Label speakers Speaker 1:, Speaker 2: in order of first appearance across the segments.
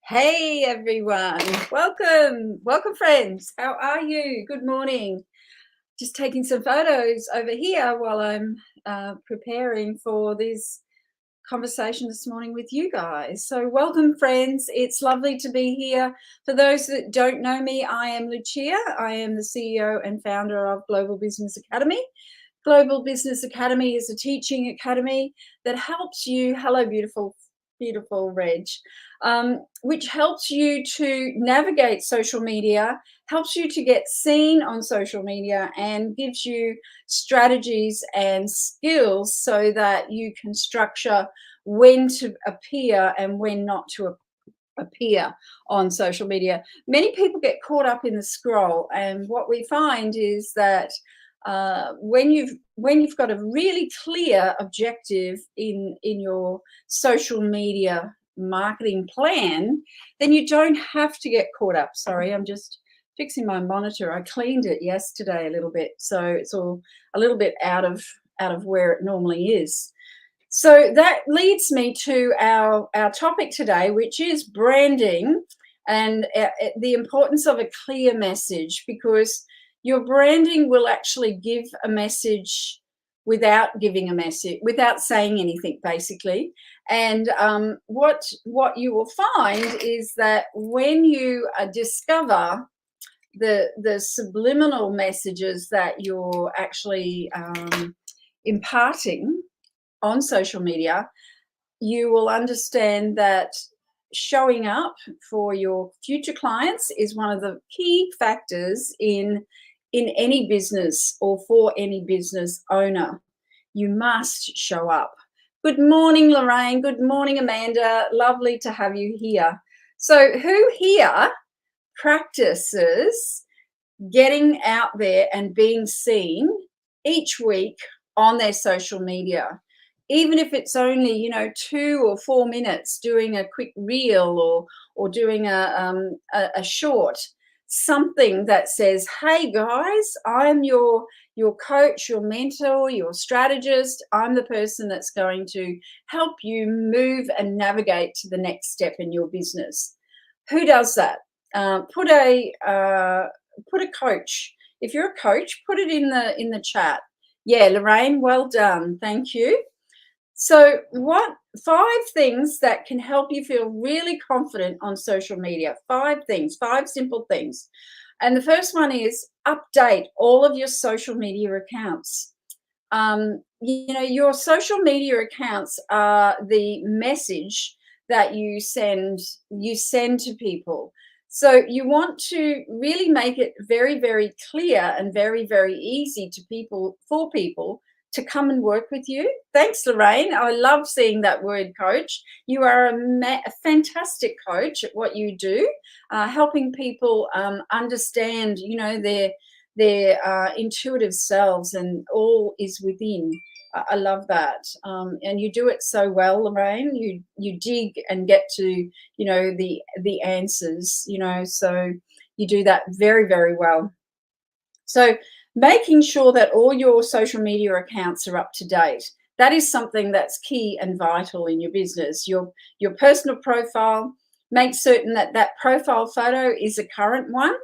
Speaker 1: Hey everyone, welcome friends. How are you? Good morning. Just taking some photos over here while I'm preparing for this conversation this morning with you guys. So welcome friends, it's lovely to be here. For those that don't know me, I am Lucia. I am the CEO and founder of Global Business Academy. Global Business Academy is a teaching academy that helps you, hello beautiful Reg, which helps you to navigate social media, helps you to get seen on social media, and gives you strategies and skills so that you can structure when to appear and when not to appear on social media. Many people get caught up in the scroll, and what we find is that when you've got a really clear objective in your social media marketing plan, then you don't have to get caught up. Sorry, I'm just fixing my monitor. I cleaned it yesterday a little bit, so it's all a little bit out of where it normally is. So that leads me to our topic today, which is branding and the importance of a clear message, because your branding will actually give a message without giving a message, without saying anything, basically. And what you will find is that when you discover the subliminal messages that you're actually imparting on social media, you will understand that showing up for your future clients is one of the key factors in any business or for any business owner. You must show up. Good morning, Lorraine. Good morning, Amanda. Lovely to have you here. So who here practices getting out there and being seen each week on their social media? Even if it's only 2 or 4 minutes, doing a quick reel or doing a short, something that says, hey guys, I'm your coach, your mentor, your strategist. I'm the person that's going to help you move and navigate to the next step in your business. Who does that? Put a coach. If you're a coach, put it in the chat. Yeah, Lorraine, well done. Thank you. So what 5 things that can help you feel really confident on social media? 5 things, 5 simple things. And the first one is update all of your social media accounts. Your social media accounts are the message that you send to people. So you want to really make it very, very clear and very, very easy for people to come and work with you. Thanks, Lorraine. I love seeing that word, coach. You are a fantastic coach at what you do, helping people understand, their intuitive selves, and all is within. I love that, and you do it so well, Lorraine. You dig and get to the answers. So you do that very, very well. So making sure that all your social media accounts are up to date. That is something that's key and vital in your business. Your personal profile, make certain that that profile photo is a current one.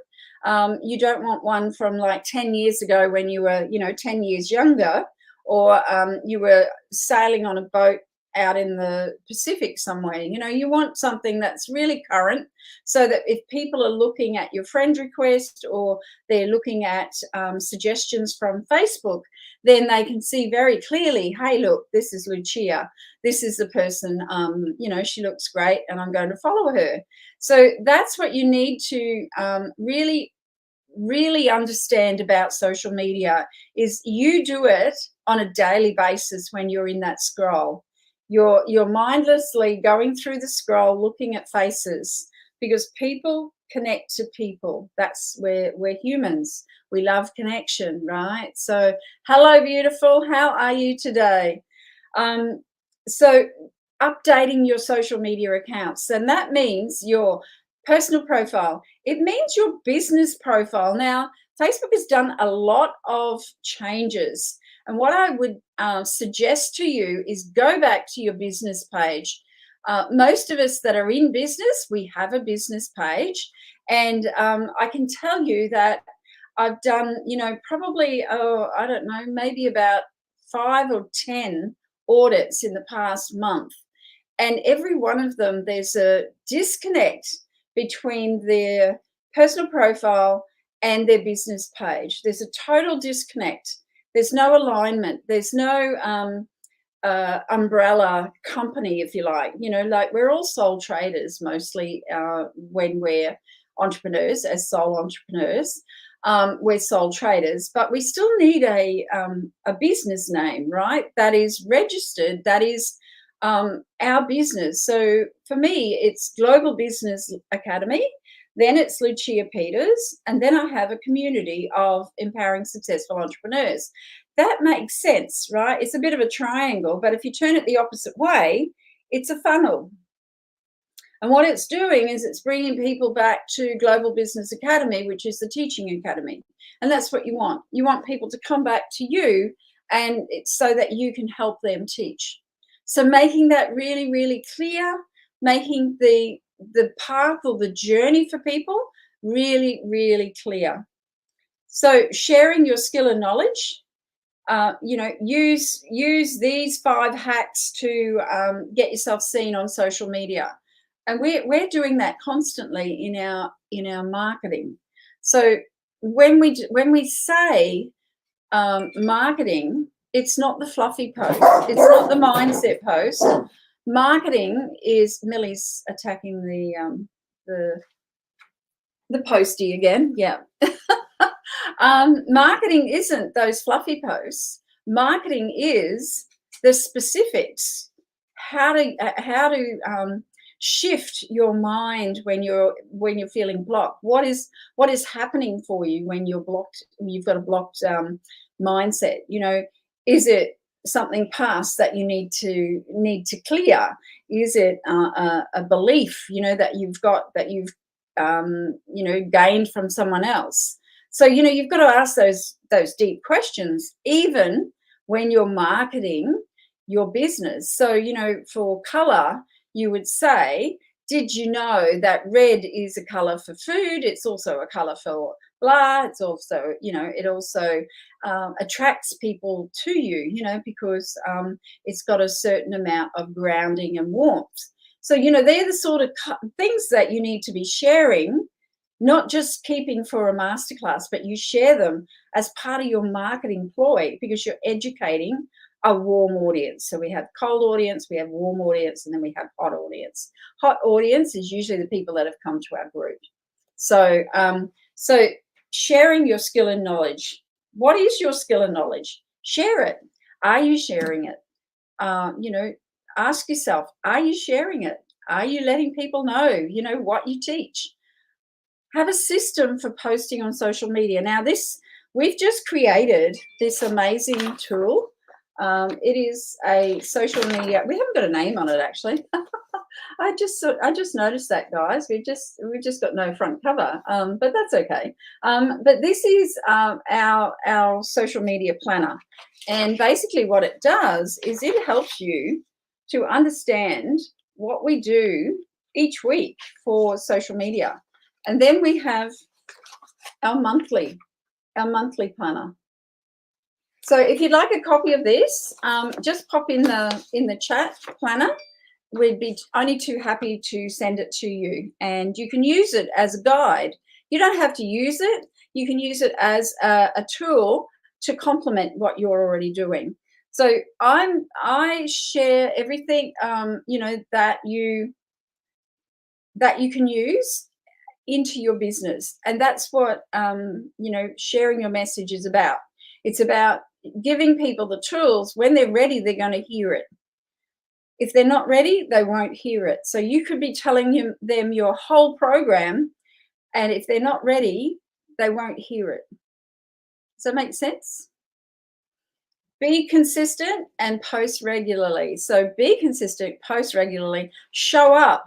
Speaker 1: You don't want one from like 10 years ago when you were, 10 years younger, or you were sailing on a boat out in the Pacific somewhere. You want something that's really current, so that if people are looking at your friend request or they're looking at suggestions from Facebook, then they can see very clearly, hey, look, this is Lucia. This is the person, she looks great and I'm going to follow her. So that's what you need to really understand about social media, is you do it on a daily basis. When you're in that scroll, you're mindlessly going through the scroll, looking at faces, because people connect to people. That's where we're humans. We love connection, right? So hello, beautiful. How are you today? So updating your social media accounts, and that means your personal profile. It means your business profile. Now, Facebook has done a lot of changes, and what I would suggest to you is go back to your business page. Most of us that are in business, we have a business page. And I can tell you that I've done, probably, I don't know, maybe about 5 or 10 audits in the past month. And every one of them, there's a disconnect between their personal profile and their business page. There's a total disconnect. There's no alignment. There's no umbrella company, if you like. Like we're all sole traders mostly when we're entrepreneurs, as sole entrepreneurs. We're sole traders, but we still need a business name, right? That is registered. That is our business. So for me, it's Global Business Academy. Then it's Lucia Peters, and then I have a community of empowering successful entrepreneurs. That makes sense, right? It's a bit of a triangle, but if you turn it the opposite way, it's a funnel. And what it's doing is it's bringing people back to Global Business Academy, which is the teaching academy. And that's what you want. You want people to come back to you, and it's so that you can help them teach. So making that really, really clear, making the path or the journey for people really, really clear. So sharing your skill and knowledge, use these 5 hacks to get yourself seen on social media. And we're doing that constantly in our marketing. So when we say marketing, it's not the fluffy post. It's not the mindset post. Marketing is Millie's attacking the postie again. Yeah. Marketing isn't those fluffy posts. Marketing is the specifics. How to shift your mind when you're feeling blocked. What is happening for you when you're blocked? You've got a blocked mindset. Is it something past that you need to clear? Is it a belief that you've gained from someone else? So you've got to ask those deep questions even when you're marketing your business. So for color, you would say, did you know that red is a color for food? It's also a color for blah. It's also, it also attracts people to you, because it's got a certain amount of grounding and warmth. So, they're the sort of things that you need to be sharing, not just keeping for a masterclass, but you share them as part of your marketing ploy because you're educating a warm audience. So we have cold audience, we have warm audience, and then we have hot audience. Hot audience is usually the people that have come to our group. So, so sharing your skill and knowledge. What is your skill and knowledge? Share it. Are you sharing it? Ask yourself, are you sharing it? Are you letting people know, what you teach? Have a system for posting on social media. Now, we've just created this amazing tool. It is a social media. We haven't got a name on it, actually. I just noticed that, guys. We've just got no front cover, but that's okay. But this is our social media planner, and basically what it does is it helps you to understand what we do each week for social media, and then we have our monthly planner. So if you'd like a copy of this, just pop in the chat planner. We'd be only too happy to send it to you, and you can use it as a guide. You don't have to use it. You can use it as a tool to complement what you're already doing. So I share everything that you can use into your business, and that's what sharing your message is about. It's about giving people the tools. When they're ready, they're going to hear it. If they're not ready, they won't hear it. So you could be telling them your whole program, and if they're not ready, they won't hear it. Does that make sense? Be consistent and post regularly. So be consistent, post regularly, show up.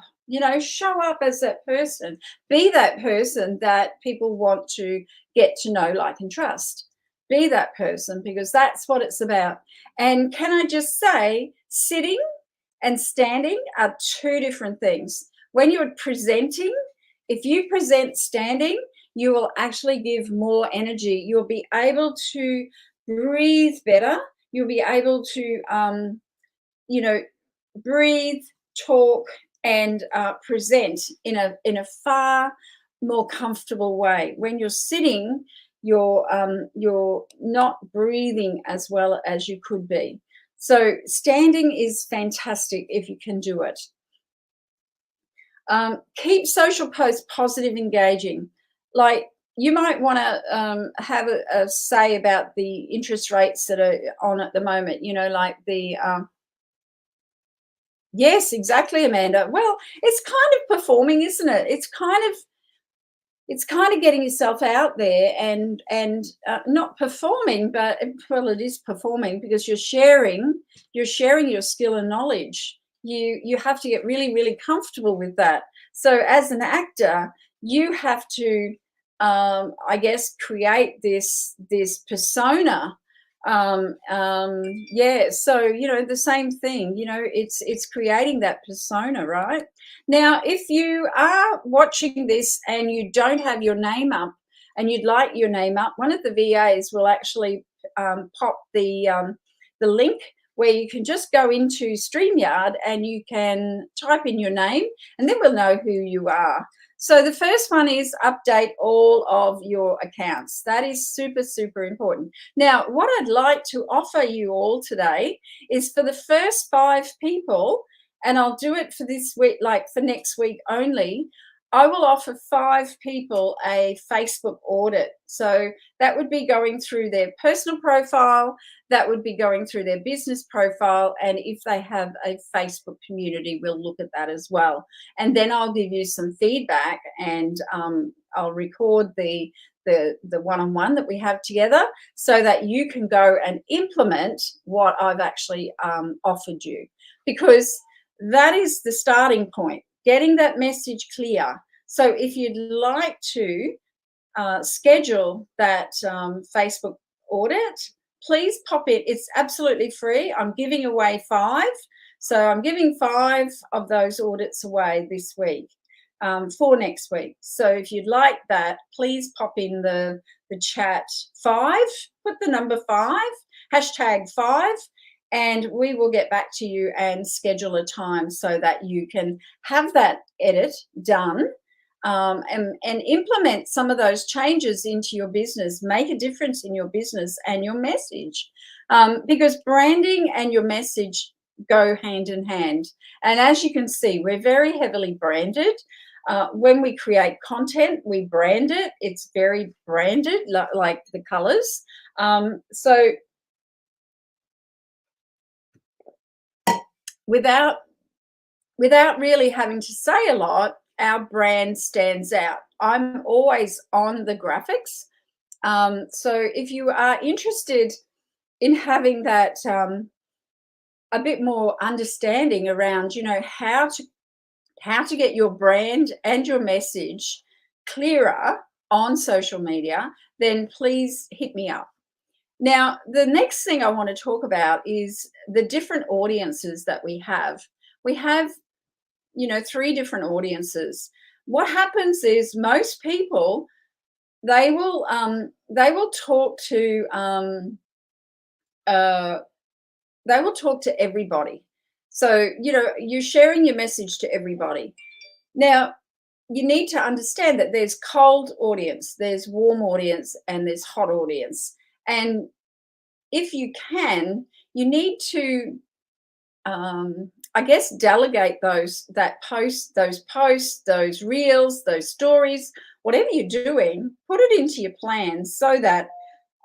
Speaker 1: Show up as that person. Be that person that people want to get to know, like, and trust. Be that person, because that's what it's about. And can I just say, sitting and standing are two different things. When you're presenting, if you present standing, you will actually give more energy. You'll be able to breathe better. You'll be able to, you know, breathe, talk, and present in a far more comfortable way. When you're sitting, you're not breathing as well as you could be. So standing is fantastic if you can do it. Keep social posts positive, engaging. Like, you might want to have a say about the interest rates that are on at the moment. You know, like the yes, exactly, Amanda. Well, it's kind of performing, isn't it? It's kind of getting yourself out there and not performing, but well, it is performing because you're sharing your skill and knowledge. You have to get really, really comfortable with that. So as an actor, you have to, I guess, create this persona. Yeah, so the same thing. It's creating that persona, right? Now, if you are watching this and you don't have your name up and you'd like your name up, one of the VAs will actually pop the link where you can just go into StreamYard and you can type in your name, and then we'll know who you are. So the first one is update all of your accounts. That is super, super important. Now, what I'd like to offer you all today is for the first 5 people, and I'll do it for this week, like for next week only, I will offer 5 people a Facebook audit. So that would be going through their personal profile, that would be going through their business profile, and if they have a Facebook community, we'll look at that as well. And then I'll give you some feedback, and I'll record the one-on-one that we have together so that you can go and implement what I've actually offered you, because that is the starting point, getting that message clear. So if you'd like to schedule that Facebook audit, please pop it. It's absolutely free. I'm giving away 5. So I'm giving 5 of those audits away this week for next week. So if you'd like that, please pop in the chat 5, put the number 5, #5, and we will get back to you and schedule a time so that you can have that edit done and implement some of those changes into your business, make a difference in your business and your message, because branding and your message go hand in hand. And as you can see, we're very heavily branded. When we create content, we brand it. It's very branded, like the colors. So without really having to say a lot, our brand stands out. I'm always on the graphics. So if you are interested in having that a bit more understanding around, how to get your brand and your message clearer on social media, then please hit me up. Now, the next thing I want to talk about is the different audiences that we have. We have 3 different audiences. What happens is most people, they will talk to everybody. So you're sharing your message to everybody. Now, you need to understand that there's cold audience, there's warm audience, and there's hot audience. And if you can, you need to I guess delegate those posts, those reels, those stories, whatever you're doing, put it into your plan so that,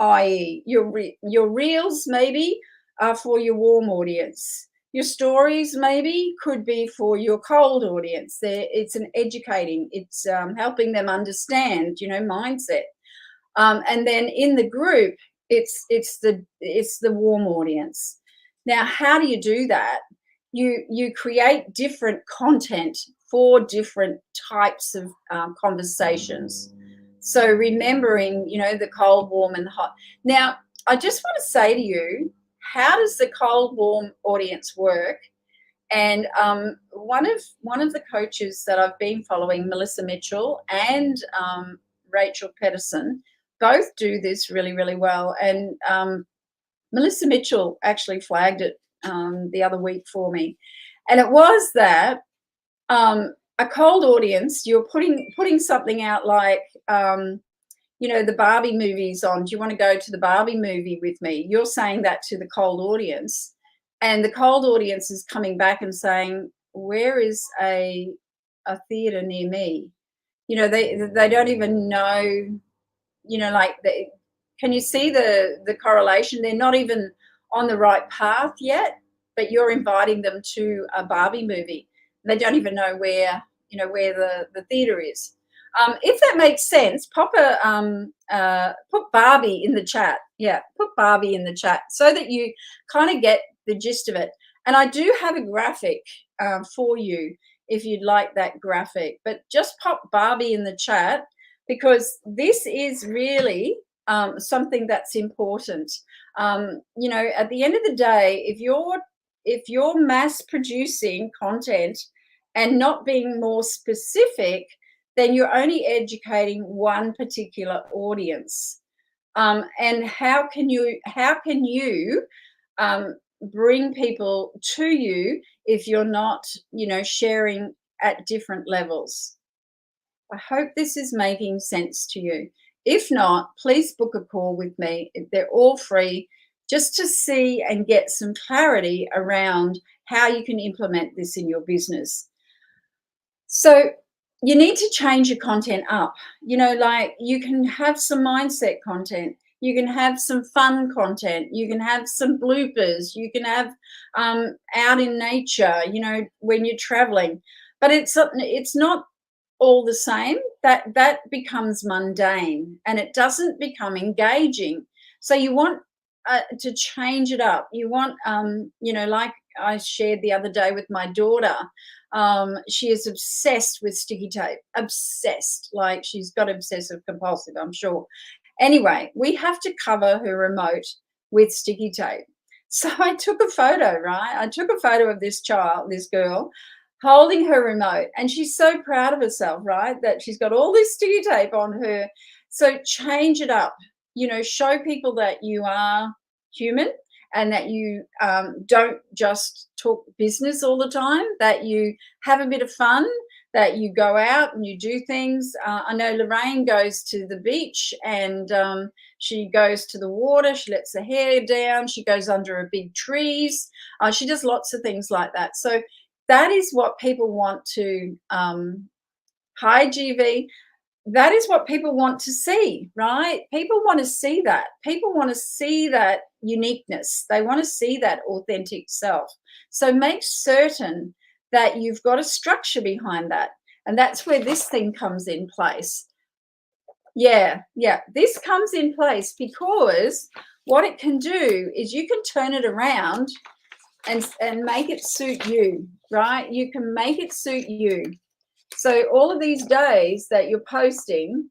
Speaker 1: i.e., your reels maybe are for your warm audience. Your stories maybe could be for your cold audience. It's an educating, it's helping them understand, mindset. And then in the group, it's the warm audience. Now, how do you do that? You create different content for different types of conversations. So remembering, the cold, warm, and the hot. Now, I just want to say to you, how does the cold, warm audience work? And one of the coaches that I've been following, Melissa Mitchell and Rachel Pedersen, both do this really, really well. And Melissa Mitchell actually flagged it the other week for me, and it was that a cold audience. You're putting something out like the Barbie movie's on. Do you want to go to the Barbie movie with me? You're saying that to the cold audience, and the cold audience is coming back and saying, "Where is a theatre near me?" They don't even know. Like can you see the correlation? They're not even on the right path yet, but you're inviting them to a Barbie movie. They don't even know where the theatre is. If that makes sense, put Barbie in the chat. Yeah, put Barbie in the chat so that you kind of get the gist of it. And I do have a graphic for you if you'd like that graphic, but just pop Barbie in the chat because this is really something that's important. At the end of the day, if you're mass producing content and not being more specific, then you're only educating one particular audience. And how can you bring people to you if you're not, sharing at different levels? I hope this is making sense to you. If not, please book a call with me. They're all free just to see and get some clarity around how you can implement this in your business. So you need to change your content up. Like you can have some mindset content. You can have some fun content. You can have some bloopers. You can have out in nature, when you're traveling. But it's not all the same. That becomes mundane and it doesn't become engaging. So you want to change it up. You want, like I shared the other day with my daughter. She is obsessed with sticky tape, obsessed, like she's got obsessive compulsive, I'm sure. Anyway, we have to cover her remote with sticky tape. So I took a photo, right? I took a photo of this girl, holding her remote, and she's so proud of herself, right? That she's got all this sticky tape on her. So change it up, show people that you are human and that you don't just talk business all the time, that you have a bit of fun, that you go out and you do things. I know Lorraine goes to the beach and she goes to the water, she lets her hair down, she goes under a big trees. She does lots of things like that. So that is what people want to, hi GV, that is what people want to see, right? People want to see that. People want to see that uniqueness. They want to see that authentic self. So make certain that you've got a structure behind that. And that's where this thing comes in place. Yeah. This comes in place because what it can do is you can turn it around and make it suit you, right? You can make it suit you. So all of these days that you're posting,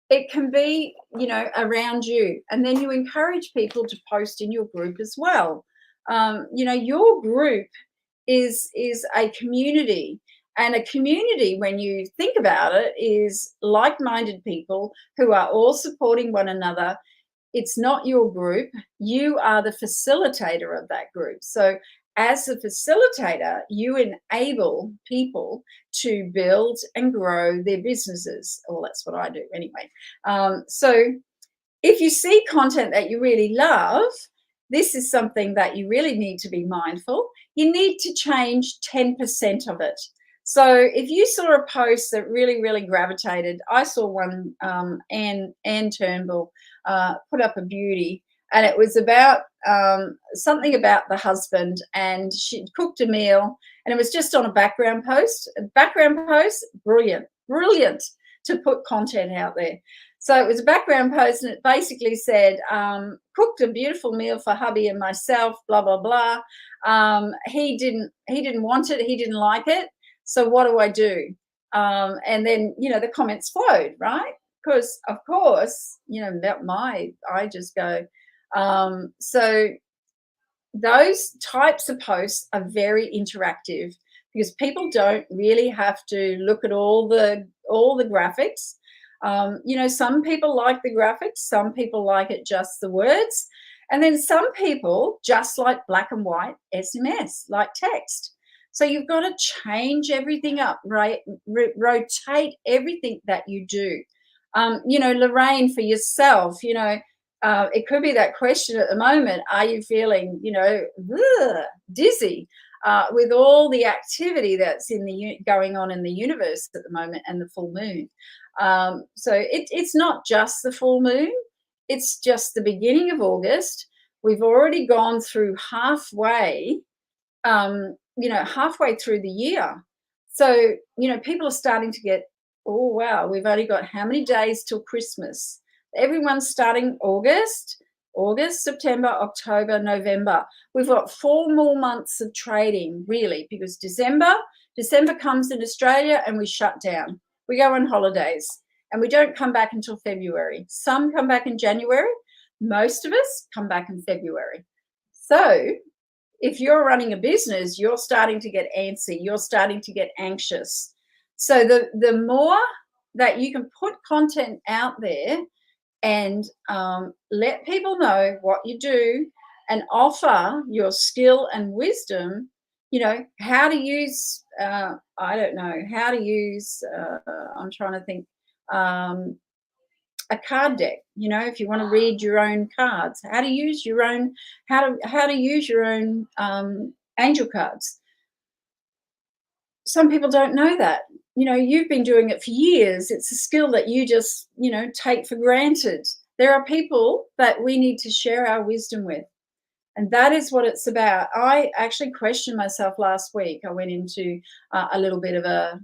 Speaker 1: it can be, around you. And then you encourage people to post in your group as well. Your group is a community. And a community, when you think about it, is like-minded people who are all supporting one another. It's not your group. You are the facilitator of that group. So as a facilitator, you enable people to build and grow their businesses. Well, that's what I do anyway. So if you see content that you really love, this is something that you really need to be mindful. You need to change 10% of it. So if you saw a post that really, really gravitated, I saw one, Anne Turnbull put up a beauty, and it was about something about the husband, and she cooked a meal, and it was just on a background post. Brilliant to put content out there. So it was a background post, and it basically said, cooked a beautiful meal for hubby and myself, blah, blah, blah. He didn't want it. He didn't like it. So what do I do? And then, the comments flowed, right? Because, of course, I just go, so those types of posts are very interactive because people don't really have to look at all the graphics. Some people like the graphics, some people like it just the words, and then some people just like black and white SMS, like text. So you've got to change everything up, right? Rotate everything that you do. Lorraine, for yourself, it could be that question at the moment. Are you feeling, dizzy with all the activity that's going on in the universe at the moment and the full moon? So it's not just the full moon. It's just the beginning of August. We've already gone through halfway through the year. So, people are starting to get, oh, wow, we've only got how many days till Christmas? Everyone's starting August, September, October, November. We've got 4 more months of trading, really, because December comes in Australia and we shut down. We go on holidays and we don't come back until February. Some come back in January. Most of us come back in February. So if you're running a business, you're starting to get antsy. You're starting to get anxious. So the more that you can put content out there and let people know what you do and offer your skill and wisdom, how to use, I'm trying to think, a card deck, if you want to read your own cards, how to use your own angel cards. Some people don't know that. You've been doing it for years. It's a skill that you just, take for granted. There are people that we need to share our wisdom with. And that is what it's about. I actually questioned myself last week. I went into a little bit of a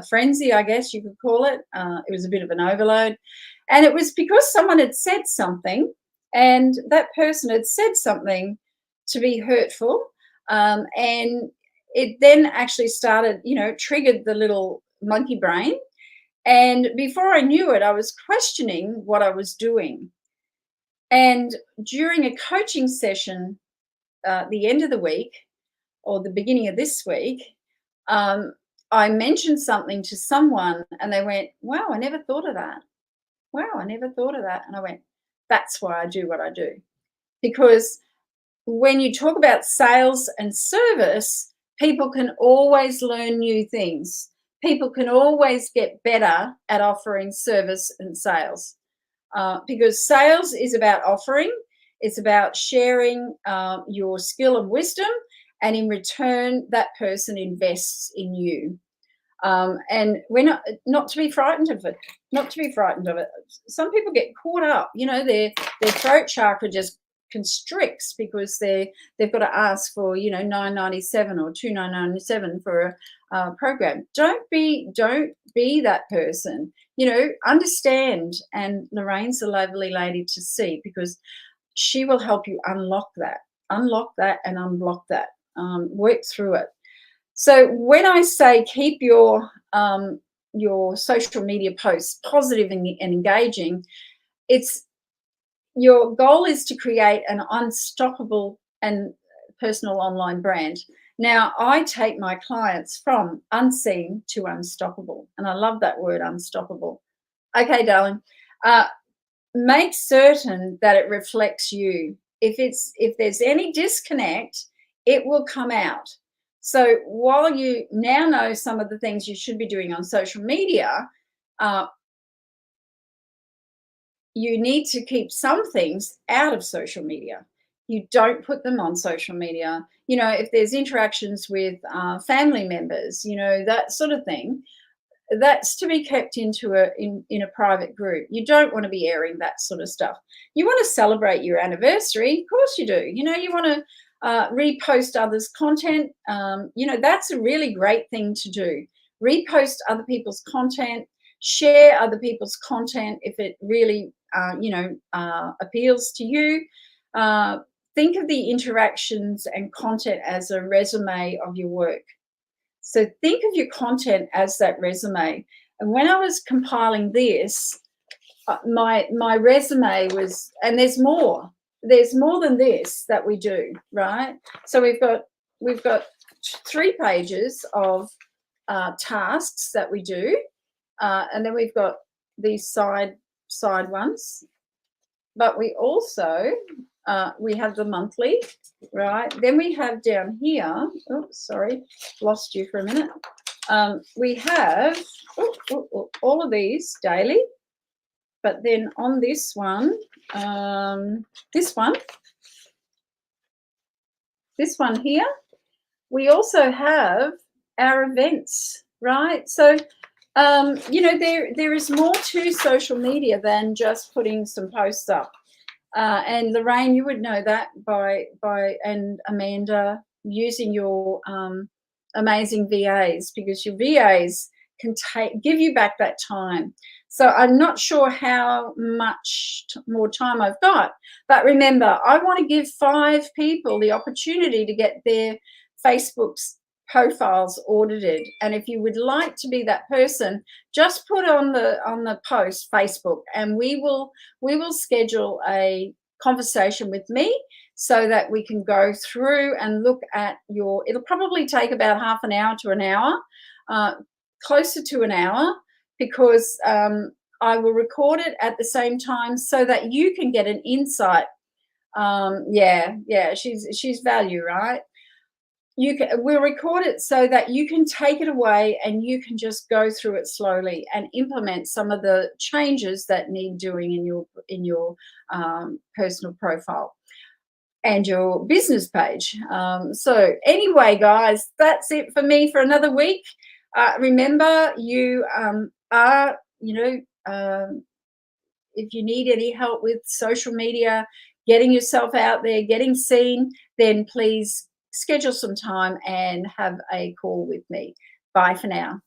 Speaker 1: frenzy, I guess you could call it. It was a bit of an overload. And it was because someone had said something, and that person had said something to be hurtful. And it then actually started, triggered the little monkey brain. And before I knew it, I was questioning what I was doing. And during a coaching session, the end of the week or the beginning of this week, I mentioned something to someone and they went, wow, I never thought of that. Wow, I never thought of that. And I went, that's why I do what I do. Because when you talk about sales and service, people can always learn new things. People can always get better at offering service and sales. Because sales is about offering, it's about sharing your skill and wisdom, and in return, that person invests in you. And we're not to be frightened of it. Not to be frightened of it. Some people get caught up, their throat chakra just constricts because they've got to ask for $9.97 or $2.97 for a program. Don't be that person. Understand. And Lorraine's a lovely lady to see because she will help you unlock that and unblock that. Work through it. So when I say keep your social media posts positive and engaging, it's your goal is to create an unstoppable and personal online brand. Now, I take my clients from unseen to unstoppable, and I love that word, unstoppable. Okay, darling. Make certain that it reflects you. If there's any disconnect, it will come out. So while you now know some of the things you should be doing on social media, you need to keep some things out of social media. You don't put them on social media. If there's interactions with family members, that sort of thing, that's to be kept in a private group. You don't want to be airing that sort of stuff. You want to celebrate your anniversary. Of course you do. You want to repost others' content. That's a really great thing to do. Repost other people's content, share other people's content if it really, appeals to you. Think of the interactions and content as a resume of your work. So think of your content as that resume. And when I was compiling this, my resume was, and there's more. there's more than this that we do, right? So we've got 3 pages of tasks that we do, and then we've got these side ones. But we also we have the monthly, right? Then we have down here. Oh, sorry, lost you for a minute. We have all of these daily, but then on this one, this one here, we also have our events, right? So you know, there is more to social media than just putting some posts up. And Lorraine, you would know that by and Amanda, using your amazing VAs, because your VAs can give you back that time. So I'm not sure how much more time I've got, but remember, I want to give 5 people the opportunity to get their Facebook's profiles audited. And if you would like to be that person, just put on the post Facebook, and we will schedule a conversation with me so that we can go through and look at your, it'll probably take about half an hour to an hour, closer to an hour, because I will record it at the same time so that you can get an insight. Yeah, she's value, right? We'll record it so that you can take it away and you can just go through it slowly and implement some of the changes that need doing in your personal profile and your business page. So anyway, guys, that's it for me for another week. Remember, you are, you know, if you need any help with social media, getting yourself out there, getting seen, then please schedule some time and have a call with me. Bye for now.